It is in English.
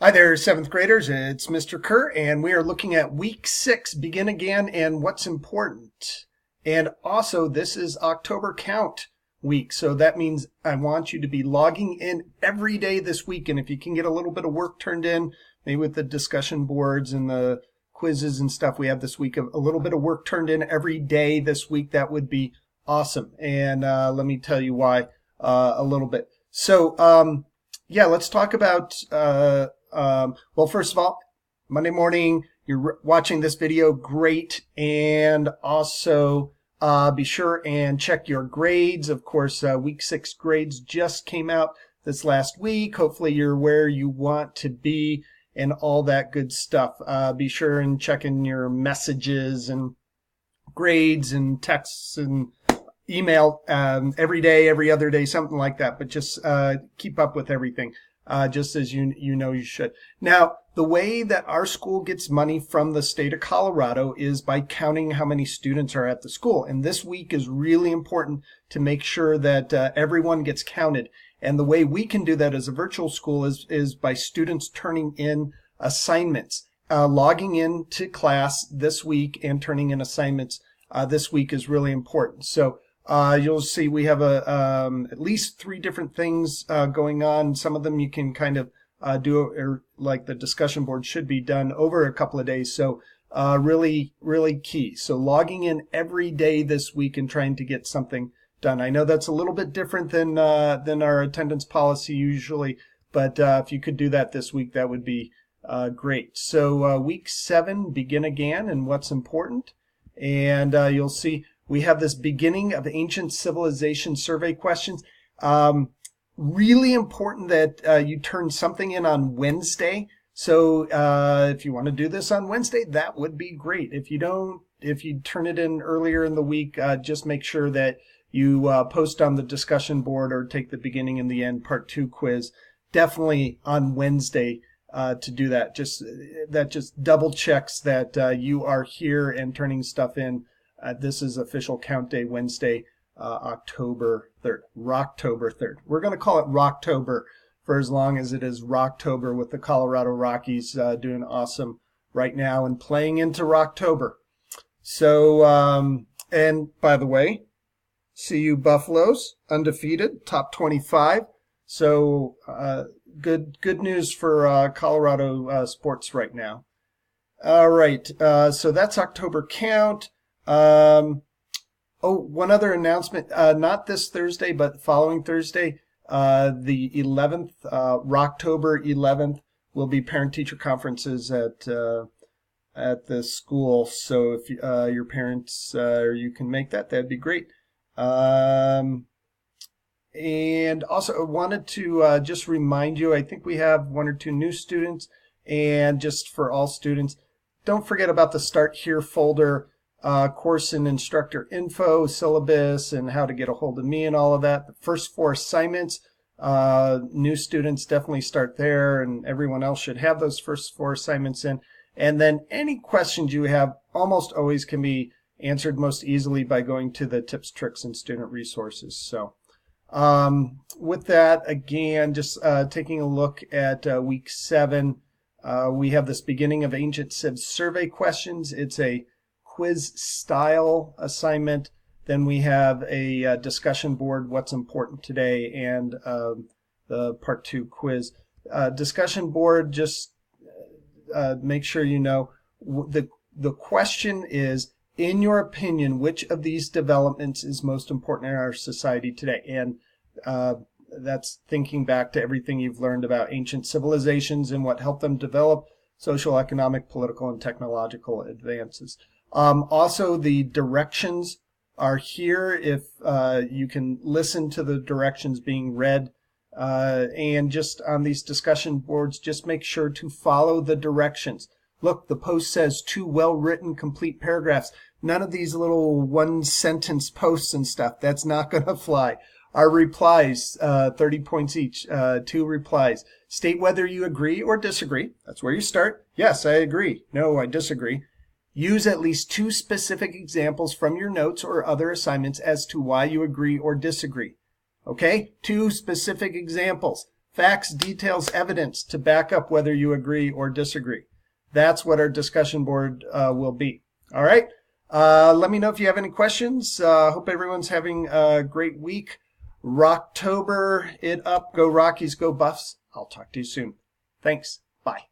Hi there, seventh graders. It's Mr. Kerr, and we are looking at week 6, begin again, and what's important. And also, this is October count week, so that means I want you to be logging in every day this week. And if you can get a little bit of work turned in, maybe with the discussion boards and the quizzes and stuff we have this week, a little bit of work turned in every day this week, that would be awesome. And let me tell you why a little bit. So, yeah, let's talk about well, first of all, Monday morning, you're watching this video, great. And also, be sure and check your grades. Of course, week 6 grades just came out this last week. Hopefully you're where you want to be and all that good stuff. Be sure and check in your messages and grades and texts and email every day, every other day, something like that. But just keep up with everything. Just as you know you should. Now, the way that our school gets money from the state of Colorado is by counting how many students are at the school. And this week is really important to make sure that everyone gets counted. And the way we can do that as a virtual school is by students turning in assignments. Logging into class this week and turning in assignments this week is really important. So you'll see we have at least 3 different things going on. Some of them you can kind of do, or like the discussion board should be done over a couple of days. So really, really key. So logging in every day this week and trying to get something done. I know that's a little bit different than our attendance policy usually, but if you could do that this week, that would be great. So week 7, begin again, and what's important. And you'll see we have this beginning of ancient civilization survey questions. Really important that you turn something in on Wednesday. So if you want to do this on Wednesday, that would be great. If you turn it in earlier in the week, just make sure that you post on the discussion board or take the beginning and the end part 2 quiz definitely on Wednesday to do that. That just double checks that you are here and turning stuff in. This is official count day Wednesday, October 3rd. Rocktober 3rd. We're going to call it Rocktober for as long as it is Rocktober, with the Colorado Rockies doing awesome right now and playing into Rocktober. So, and by the way, CU Buffaloes, undefeated, top 25. So good news for Colorado sports right now. All right, so that's October count. One other announcement, not this Thursday, but following Thursday, the 11th, Rocktober 11th, will be parent-teacher conferences at the school. So if your parents or you can make that, that'd be great. And also I wanted to just remind you, I think we have 1 or 2 new students, and just for all students, don't forget about the Start Here folder. Course and instructor info, syllabus, and how to get a hold of me and all of that. The first 4 assignments, new students definitely start there, and everyone else should have those first 4 assignments in. And then any questions you have almost always can be answered most easily by going to the tips, tricks, and student resources. So with that, again, just taking a look at week 7, we have this beginning of ancient civ survey questions. It's a quiz style assignment. Then we have a discussion board, what's important today, and the part 2 quiz. Discussion board, just make sure you know the question is, in your opinion, which of these developments is most important in our society today? And that's thinking back to everything you've learned about ancient civilizations and what helped them develop social, economic, political, and technological advances. Also, the directions are here if you can listen to the directions being read. And just on these discussion boards, just make sure to follow the directions. Look, the post says 2 well-written, complete paragraphs. None of these little 1-sentence posts and stuff. That's not going to fly. Our replies, 30 points each, 2 replies. State whether you agree or disagree. That's where you start. Yes, I agree. No, I disagree. Use at least 2 specific examples from your notes or other assignments as to why you agree or disagree. Okay? 2 specific examples. facts, details, evidence to back up whether you agree or disagree. That's what our discussion board will be. All right. Let me know if you have any questions. Hope everyone's having a great week. Rocktober it up. Go Rockies, go Buffs. I'll talk to you soon. Thanks. Bye.